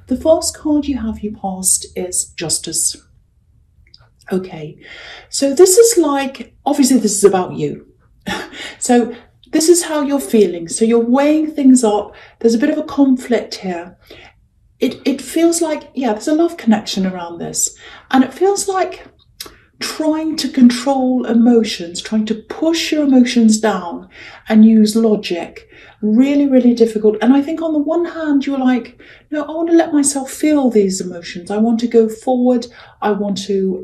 The first card you have, you past, is Justice. Okay, so this is like, obviously this is about you. So this is how you're feeling. So you're weighing things up. There's a bit of a conflict here. It feels like, yeah, there's a love connection around this. And it feels like trying to control emotions, trying to push your emotions down and use logic. Really, really difficult. And I think on the one hand, you're like, no, I want to let myself feel these emotions. I want to go forward. I want to,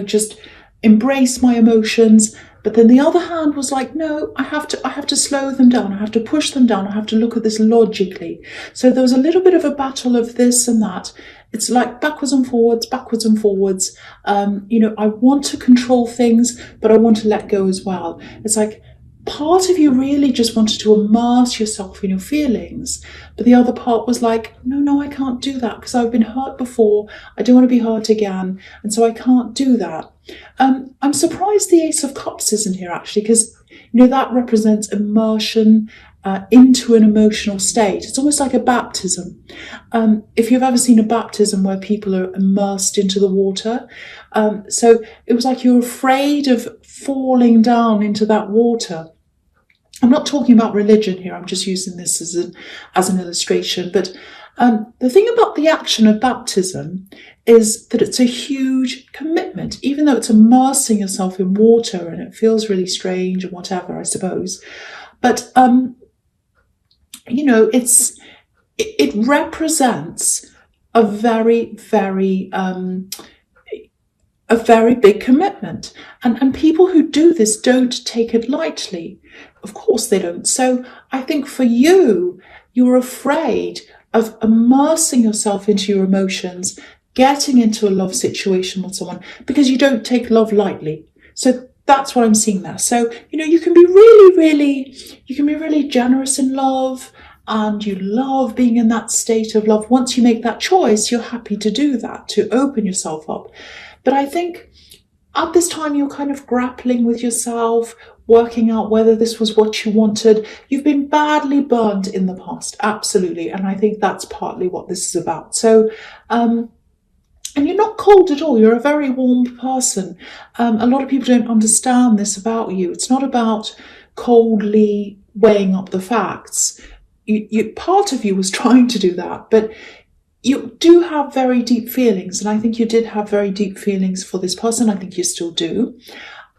just embrace my emotions. But then the other hand was like, no, I have to slow them down. I have to push them down. I have to look at this logically. So there was a little bit of a battle of this and that. It's like backwards and forwards, backwards and forwards. I want to control things, but I want to let go as well. It's like part of you really just wanted to immerse yourself in your feelings, but the other part was like, no, I can't do that because I've been hurt before. I don't want to be hurt again, and so I can't do that. I'm surprised the Ace of Cups isn't here actually, because that represents immersion into an emotional state. It's almost like a baptism. If you've ever seen a baptism where people are immersed into the water, so it was like you're afraid of falling down into that water. I'm not talking about religion here. I'm just using this as an illustration. But the thing about the action of baptism is that it's a huge commitment, even though it's immersing yourself in water and it feels really strange and whatever, I suppose. But it represents a very, very big commitment. And people who do this don't take it lightly. Of course they don't. So I think for you, you're afraid of immersing yourself into your emotions, getting into a love situation with someone, because you don't take love lightly. So that's what I'm seeing there. So, you can be really generous in love, and you love being in that state of love. Once you make that choice, you're happy to do that, to open yourself up. But I think at this time, you're kind of grappling with yourself, working out whether this was what you wanted. You've been badly burned in the past, absolutely. And I think that's partly what this is about. So, and you're not cold at all. You're a very warm person. A lot of people don't understand this about you. It's not about coldly weighing up the facts. Part of you was trying to do that, but you do have very deep feelings. And I think you did have very deep feelings for this person. I think you still do.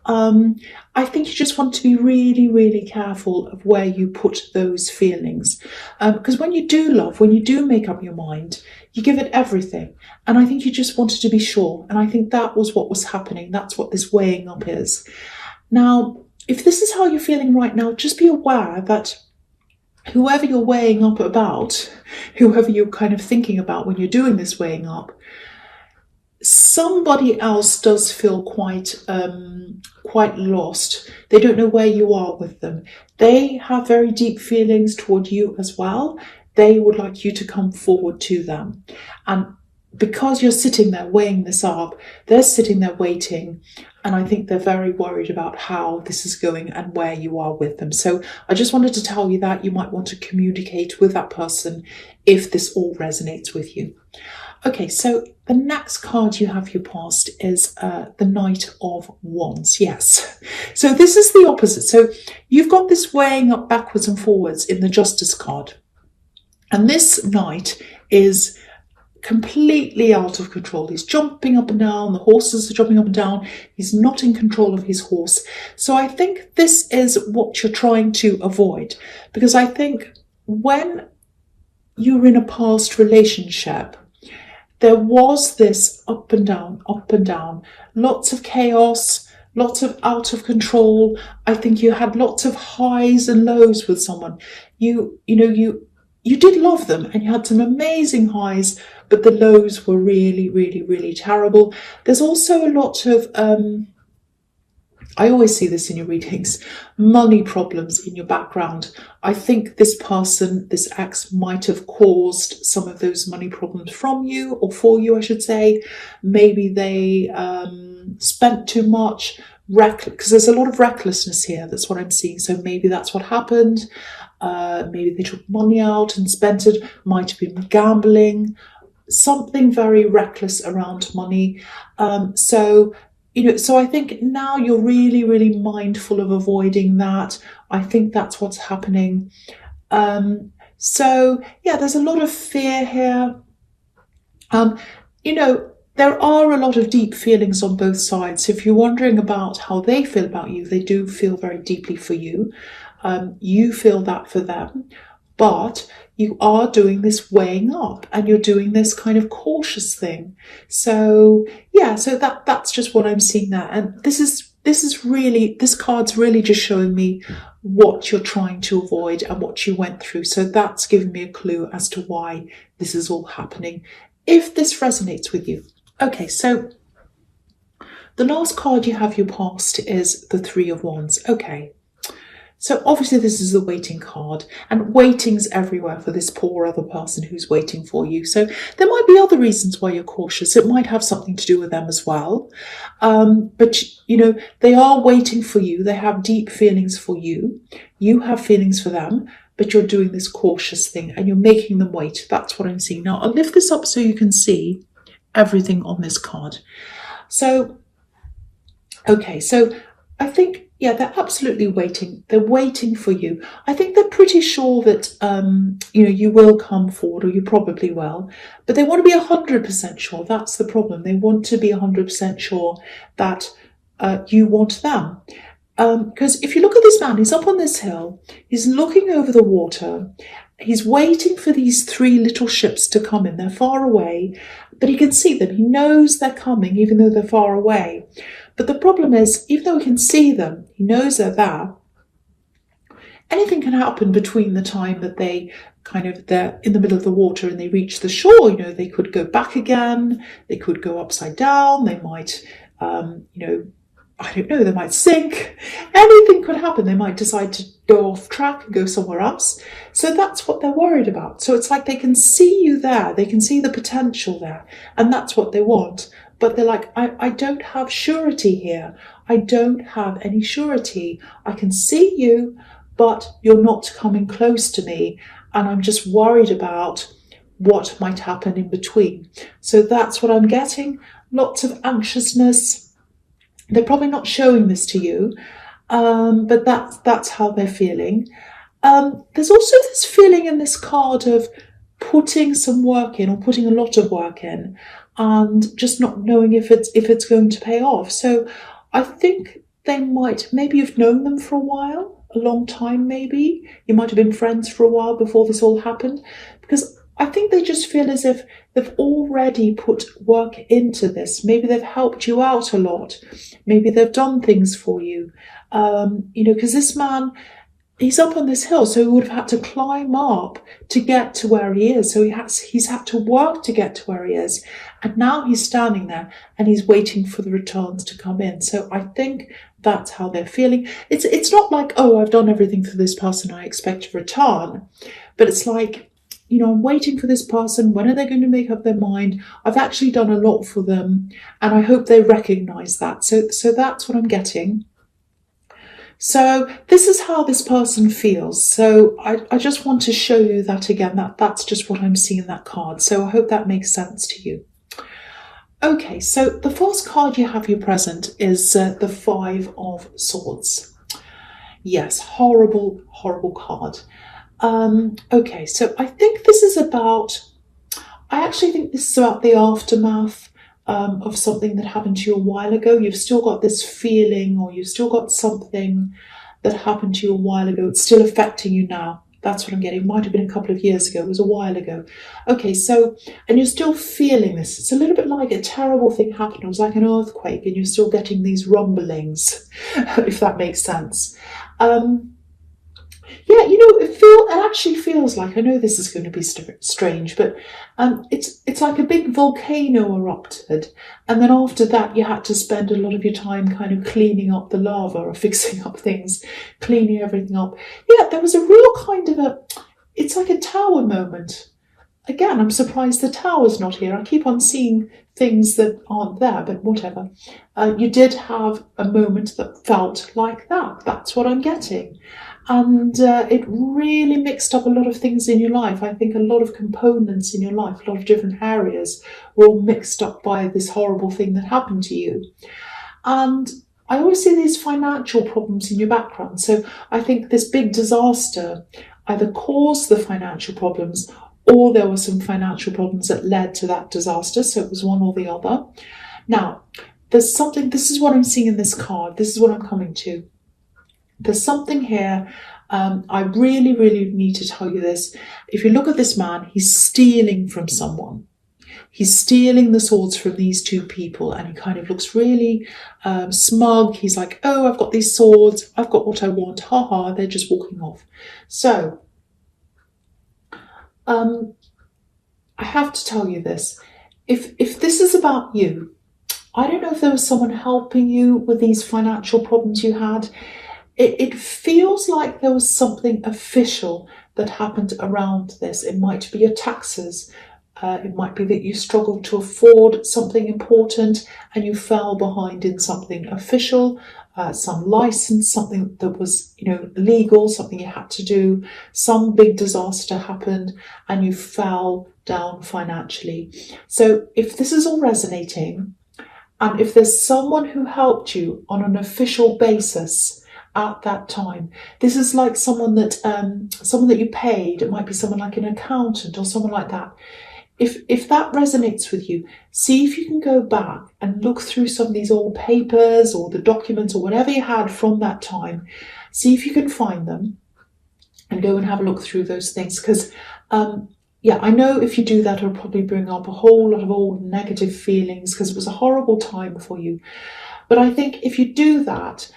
I think you just want to be really, really careful of where you put those feelings. Because when you do love, when you do make up your mind, you give it everything. And I think you just wanted to be sure. And I think that was what was happening. That's what this weighing up is. Now, if this is how you're feeling right now, just be aware that whoever you're weighing up about, whoever you're kind of thinking about when you're doing this weighing up, somebody else does feel quite lost. They don't know where you are with them. They have very deep feelings toward you as well. They would like you to come forward to them. And because you're sitting there weighing this up, they're sitting there waiting. And I think they're very worried about how this is going and where you are with them. So I just wanted to tell you that you might want to communicate with that person if this all resonates with you. Okay, so the next card you have your past is the Knight of Wands. Yes. So this is the opposite. So you've got this weighing up backwards and forwards in the Justice card. And this Knight is completely out of control. He's jumping up and down. The horses are jumping up and down. He's not in control of his horse. So I think this is what you're trying to avoid. Because I think when you're in a past relationship, there was this up and down, lots of chaos, lots of out of control. I think you had lots of highs and lows with someone. You did love them and you had some amazing highs, but the lows were really, really, really terrible. There's also a lot of, I always see this in your readings, money problems in your background. I think this person, this ex, might have caused some of those money problems from you, or for you, I should say. Maybe they spent too much, because there's a lot of recklessness here. That's what I'm seeing. So maybe that's what happened. maybe they took money out and spent it, might have been gambling, something very reckless around money. So I think now you're really, really mindful of avoiding that. I think that's what's happening. So yeah, there's a lot of fear here. There are a lot of deep feelings on both sides. So if you're wondering about how they feel about you, they do feel very deeply for you. You feel that for them, but you are doing this weighing up and you're doing this kind of cautious thing. So yeah, so that's just what I'm seeing there. And this card's really just showing me what you're trying to avoid and what you went through. So that's giving me a clue as to why this is all happening, if this resonates with you. Okay, so the last card you have your past is the Three of Wands. Okay, so obviously this is the waiting card, and waiting's everywhere for this poor other person who's waiting for you. So there might be other reasons why you're cautious. It might have something to do with them as well. But they are waiting for you. They have deep feelings for you. You have feelings for them, but you're doing this cautious thing and you're making them wait. That's what I'm seeing. Now I'll lift this up so you can see everything on this card. So, okay, so I think, yeah, they're absolutely waiting. They're waiting for you. I think they're pretty sure that, you will come forward, or you probably will, but they want to be 100% sure. That's the problem. They want to be 100% sure that you want them. Because if you look at this man, he's up on this hill, he's looking over the water, he's waiting for these three little ships to come in. They're far away, but he can see them. He knows they're coming, even though they're far away. But the problem is, even though he can see them, he knows they're there, anything can happen between the time that they're in the middle of the water and they reach the shore. They could go back again, they could go upside down, they might, I don't know, they might sink. Anything could happen. They might decide to go off track and go somewhere else. So that's what they're worried about. So it's like they can see you there. They can see the potential there. And that's what they want. But they're like, I don't have surety here. I don't have any surety. I can see you, but you're not coming close to me. And I'm just worried about what might happen in between. So that's what I'm getting. Lots of anxiousness. They're probably not showing this to you, but that's how they're feeling. There's also this feeling in this card of putting some work in, or putting a lot of work in, and just not knowing if it's going to pay off. So I think maybe you've known them for a while, a long time maybe. You might have been friends for a while before this all happened, because I think they just feel as if they've already put work into this. Maybe they've helped you out a lot. Maybe they've done things for you. Because this man, he's up on this hill, so he would have had to climb up to get to where he is. So he's had to work to get to where he is. And now he's standing there and he's waiting for the returns to come in. So I think that's how they're feeling. It's not like, oh, I've done everything for this person, I expect a return. But it's like, I'm waiting for this person. When are they going to make up their mind? I've actually done a lot for them, and I hope they recognize that. So that's what I'm getting. So this is how this person feels. So I just want to show you that again. That's just what I'm seeing in that card. So I hope that makes sense to you. Okay, so the first card you have here present is the Five of Swords. Yes, horrible, horrible card. Okay, so I think this is about, the aftermath of something that happened to you a while ago. You've still got this feeling, or you've still got something that happened to you a while ago. It's still affecting you now. That's what I'm getting. It might have been a couple of years ago. It was a while ago. Okay, so, and you're still feeling this. It's a little bit like a terrible thing happened. It was like an earthquake, and you're still getting these rumblings, if that makes sense. Yeah, it actually feels like, I know this is going to be strange, but it's like a big volcano erupted, and then after that you had to spend a lot of your time kind of cleaning up the lava, or fixing up things, cleaning everything up. Yeah, there was a real kind of it's like a tower moment. Again, I'm surprised the tower's not here. I keep on seeing things that aren't there, but whatever. You did have a moment that felt like that. That's what I'm getting. And it really mixed up a lot of things in your life. I think a lot of components in your life, a lot of different areas were all mixed up by this horrible thing that happened to you. And I always see these financial problems in your background. So I think this big disaster either caused the financial problems, or there were some financial problems that led to that disaster. So it was one or the other. Now, there's something, this is what I'm seeing in this card. This is what I'm coming to. There's something here. I really, really need to tell you this. If you look at this man, he's stealing from someone. He's stealing the swords from these two people, and he kind of looks really smug. He's like, oh, I've got these swords. I've got what I want. Ha ha, they're just walking off. So, I have to tell you this. If this is about you, I don't know if there was someone helping you with these financial problems you had. It feels like there was something official that happened around this. It might be your taxes. It might be that you struggled to afford something important and you fell behind in something official, some license, something that was, legal, something you had to do. Some big disaster happened and you fell down financially. So if this is all resonating, and if there's someone who helped you on an official basis at that time, this is like someone that you paid. It might be someone like an accountant or someone like that. If that resonates with you, see if you can go back and look through some of these old papers or the documents or whatever you had from that time. See if you can find them and go and have a look through those things. Because, I know if you do that, it'll probably bring up a whole lot of old negative feelings because it was a horrible time for you. But I think if you do that,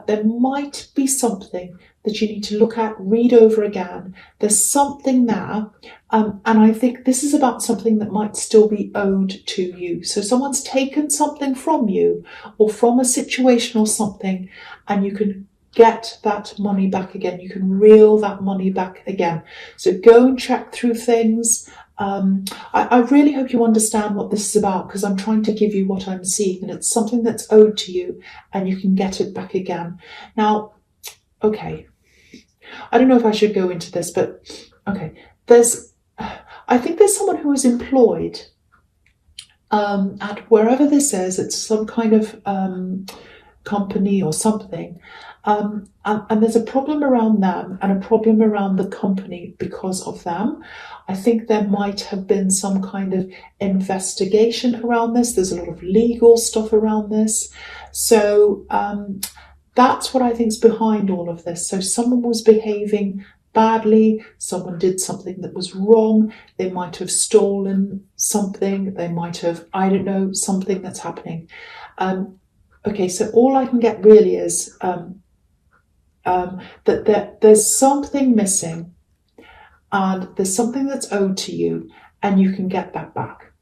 there might be something that you need to look at, read over again. There's something there. And I think this is about something that might still be owed to you. So someone's taken something from you or from a situation or something, and you can get that money back again. You can reel that money back again. So go and check through things. I really hope you understand what this is about, because I'm trying to give you what I'm seeing, and it's something that's owed to you and you can get it back again. Now, okay, I don't know if I should go into this, but okay, I think there's someone who is employed at wherever this is. It's some kind of company or something. And there's a problem around them and a problem around the company because of them. I think there might have been some kind of investigation around this. There's a lot of legal stuff around this. So that's what I think is behind all of this. So someone was behaving badly, someone did something that was wrong, they might have stolen something, they might have, I don't know, something that's happening. Okay, so all I can get really is that there's something missing and there's something that's owed to you and you can get that back.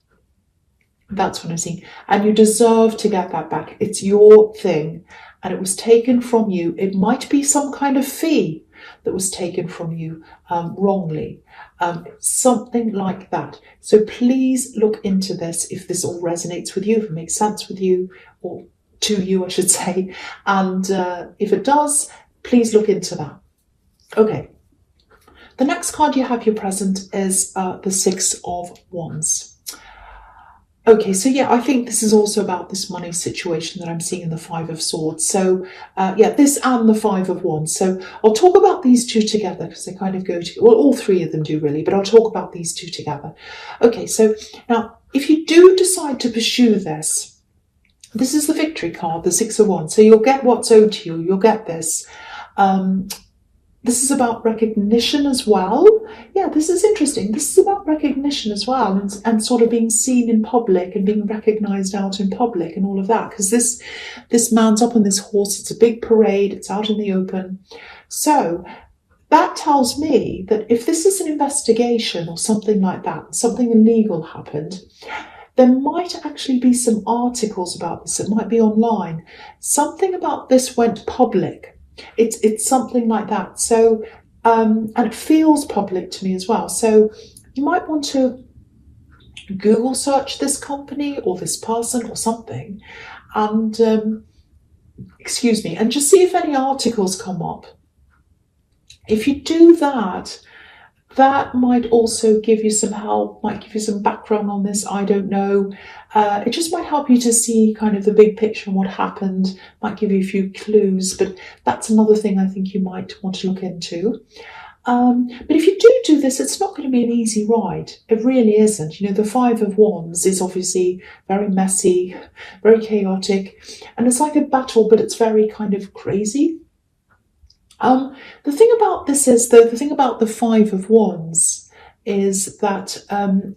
That's what I'm seeing. And you deserve to get that back. It's your thing and it was taken from you. It might be some kind of fee that was taken from you wrongly. Something like that. So please look into this if this all resonates with you, if it makes sense with you, or to you, I should say. And if it does, please look into that. Okay. The next card you have here present is the Six of Wands. Okay, so yeah, I think this is also about this money situation that I'm seeing in the Five of Swords. So this and the Five of Wands. So I'll talk about these two together because they kind of go to, well, all three of them do really, but I'll talk about these two together. Okay, so now if you do decide to pursue this, this is the victory card, the Six of Wands. So you'll get what's owed to you. You'll get this. This is about recognition as well. Yeah, this is interesting. This is about recognition as well, and sort of being seen in public and being recognized out in public and all of that. Because this man's up on this horse. It's a big parade. It's out in the open. So that tells me that if this is an investigation or something like that, something illegal happened, there might actually be some articles about this. It might be online. Something about this went public. It's something like that. So, and it feels public to me as well. So you might want to Google search this company or this person or something, and and just see if any articles come up If you do that, that might also give you some help, might give you some background on this, I don't know. It just might help you to see kind of the big picture and what happened, might give you a few clues, but that's another thing I think you might want to look into. But if you do this, it's not going to be an easy ride. It really isn't. You know, the Five of Wands is obviously very messy, very chaotic, and it's like a battle, but it's very kind of crazy. The thing about this is, though, the thing about the Five of Wands is that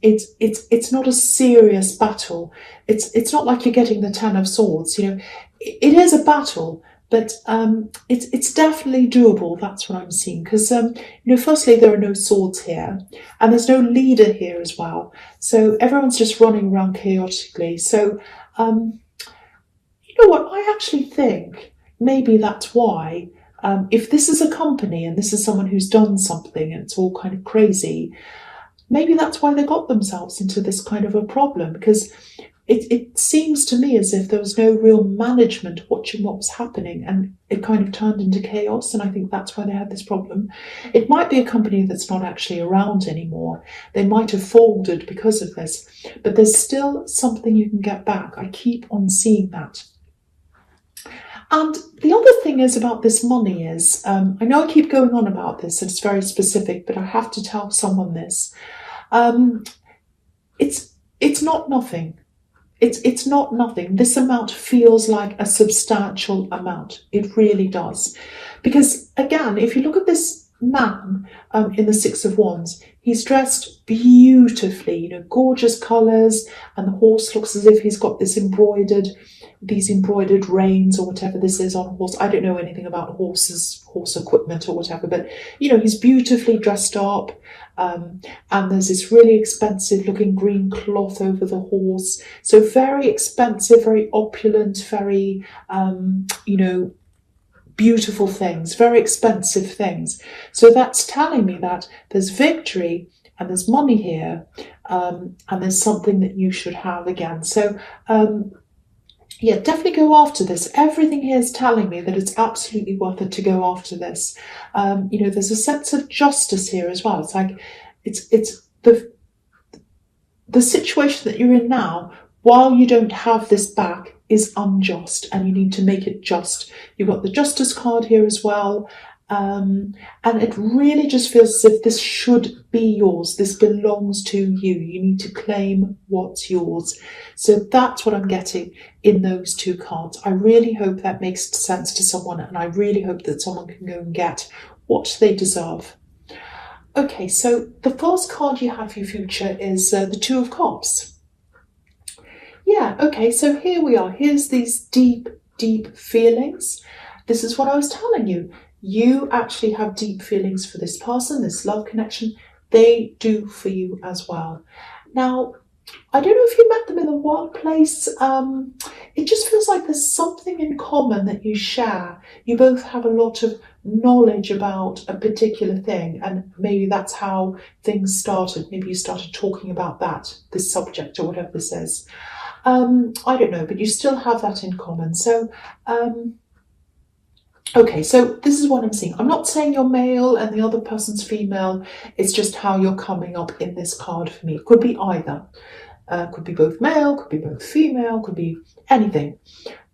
it's not a serious battle. It's not like you're getting the Ten of Swords. You know, it is a battle, but it's definitely doable. That's what I'm seeing. Because you know, firstly, there are no swords here, and there's no leader here as well. So everyone's just running around chaotically. So you know what? I actually think maybe that's why. If this is a company and this is someone who's done something and it's all kind of crazy, maybe that's why they got themselves into this kind of a problem, because it seems to me as if there was no real management watching what was happening, and it kind of turned into chaos, and I think that's why they had this problem. It might be a company that's not actually around anymore. They might have folded because of this, but there's still something you can get back. I keep on seeing that. And the other thing is about this money is, I know I keep going on about this, and it's very specific, but I have to tell someone this. It's not nothing. It's not nothing. This amount feels like a substantial amount. It really does. Because again, if you look at this man in the Six of Wands, he's dressed beautifully, you know, gorgeous colours, and the horse looks as if he's got these embroidered reins or whatever this is on a horse. I don't know anything about horse equipment or whatever, but you know, he's beautifully dressed up, and there's this really expensive looking green cloth over the horse. So very expensive, very opulent, very you know, beautiful things, very expensive things. So that's telling me that there's victory and there's money here, and there's something that you should have again. So yeah, definitely go after this. Everything here is telling me that it's absolutely worth it to go after this. You know, there's a sense of justice here as well. It's like it's the situation that you're in now, while you don't have this back, is unjust, and you need to make it just. You've got the Justice card here as well. And it really just feels as if this should be yours. This belongs to you. You need to claim what's yours. So that's what I'm getting in those two cards. I really hope that makes sense to someone, and I really hope that someone can go and get what they deserve. Okay, so the first card you have for your future is the Two of Cups. Yeah, okay, so here we are. Here's these deep, deep feelings. This is what I was telling you. You actually have deep feelings for this person, this love connection. They do for you as well. Now, I don't know if you met them in the workplace. It just feels like there's something in common that you share. You both have a lot of knowledge about a particular thing, and maybe that's how things started. Maybe you started talking about this subject, or whatever this is. I don't know, but you still have that in common. So, okay, so this is what I'm seeing. I'm not saying you're male and the other person's female. It's just how you're coming up in this card for me. It could be either. Could be both male, could be both female, could be anything.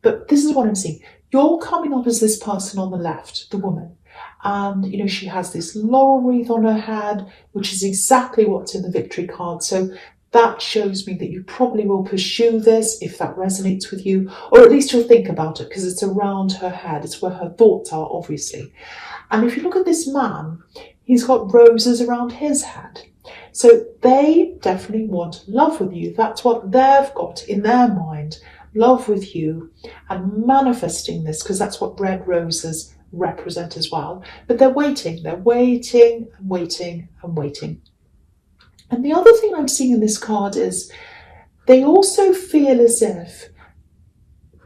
But this is what I'm seeing. You're coming up as this person on the left, the woman. And, you know, she has this laurel wreath on her head, which is exactly what's in the victory card. So that shows me that you probably will pursue this if that resonates with you, or at least you'll think about it, because it's around her head. It's where her thoughts are, obviously. And if you look at this man, he's got roses around his head. So they definitely want love with you. That's what they've got in their mind, love with you, and manifesting this, because that's what red roses represent as well. But they're waiting and waiting and waiting. And the other thing I'm seeing in this card is they also feel as if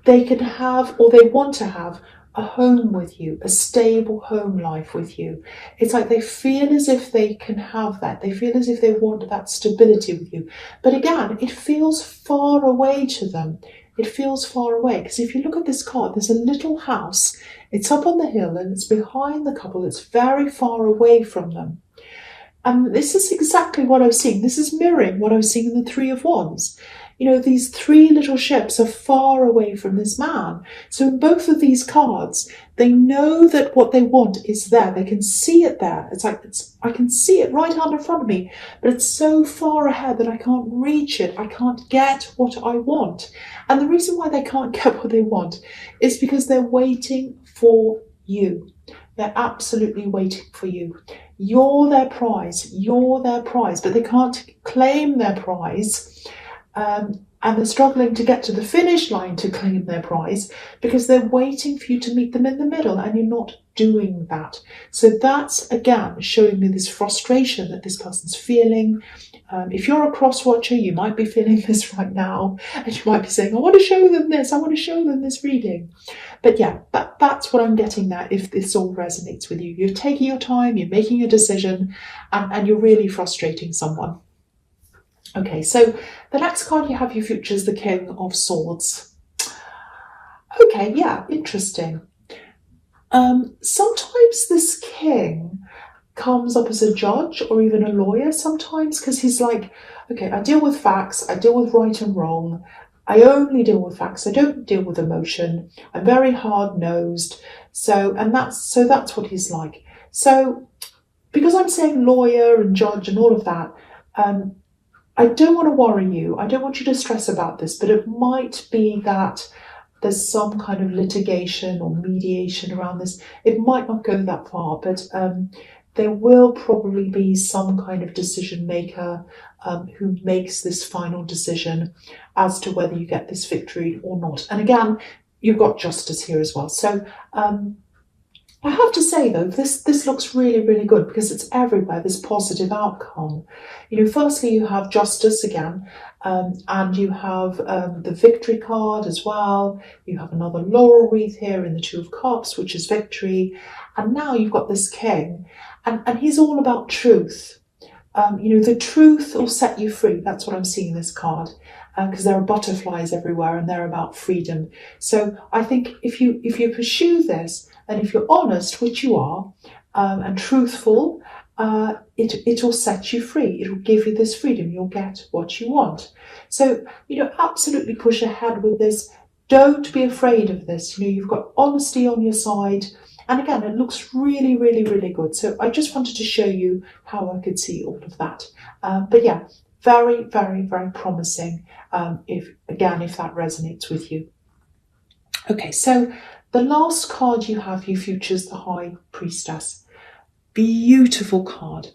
they can have, or they want to have, a home with you, a stable home life with you. It's like they feel as if they can have that. They feel as if they want that stability with you. But again, it feels far away to them. it feels far away. Because if you look at this card, there's a little house. It's up on the hill and it's behind the couple. It's very far away from them. And this is exactly what I was seeing. This is mirroring what I was seeing in the Three of Wands. You know, these three little ships are far away from this man. So in both of these cards, they know that what they want is there. They can see it there. It's like, I can see it right out in front of me, but it's so far ahead that I can't reach it. I can't get what I want. And the reason why they can't get what they want is because they're waiting for you. They're absolutely waiting for you. You're their prize. You're their prize, but they can't claim their prize. And they're struggling to get to the finish line to claim their prize because they're waiting for you to meet them in the middle, and you're not doing that. So that's, again, showing me this frustration that this person's feeling. If you're a cross-watcher, you might be feeling this right now, and you might be saying, I want to show them this, I want to show them this reading. But yeah, that's what I'm getting there if this all resonates with you. You're taking your time, you're making a decision, and you're really frustrating someone. Okay, so the next card you have your future is the King of Swords. Okay, yeah, interesting. Sometimes this king comes up as a judge or even a lawyer sometimes, because he's like, okay, I deal with facts, I deal with right and wrong, I only deal with facts, I don't deal with emotion, I'm very hard-nosed, so that's what he's like. So because I'm saying lawyer and judge and all of that, I don't want to worry you. I don't want you to stress about this, but it might be that there's some kind of litigation or mediation around this. It might not go that far, but there will probably be some kind of decision maker who makes this final decision as to whether you get this victory or not. And again, you've got justice here as well. So I have to say, though, this looks really, really good because it's everywhere, this positive outcome. You know, firstly, you have justice again, and you have the victory card as well. You have another laurel wreath here in the Two of Cups, which is victory. And now you've got this king, and he's all about truth. You know, the truth will set you free. That's what I'm seeing in this card, because there are butterflies everywhere and they're about freedom. So I think if you pursue this, and if you're honest, which you are, and truthful, it'll set you free. It'll give you this freedom. You'll get what you want. So, you know, absolutely push ahead with this. Don't be afraid of this. You know, you've got honesty on your side. And again, it looks really, really, really good. So I just wanted to show you how I could see all of that. But yeah, very, very, very promising if that resonates with you. Okay, so the last card you have, your future, is the High Priestess. Beautiful card.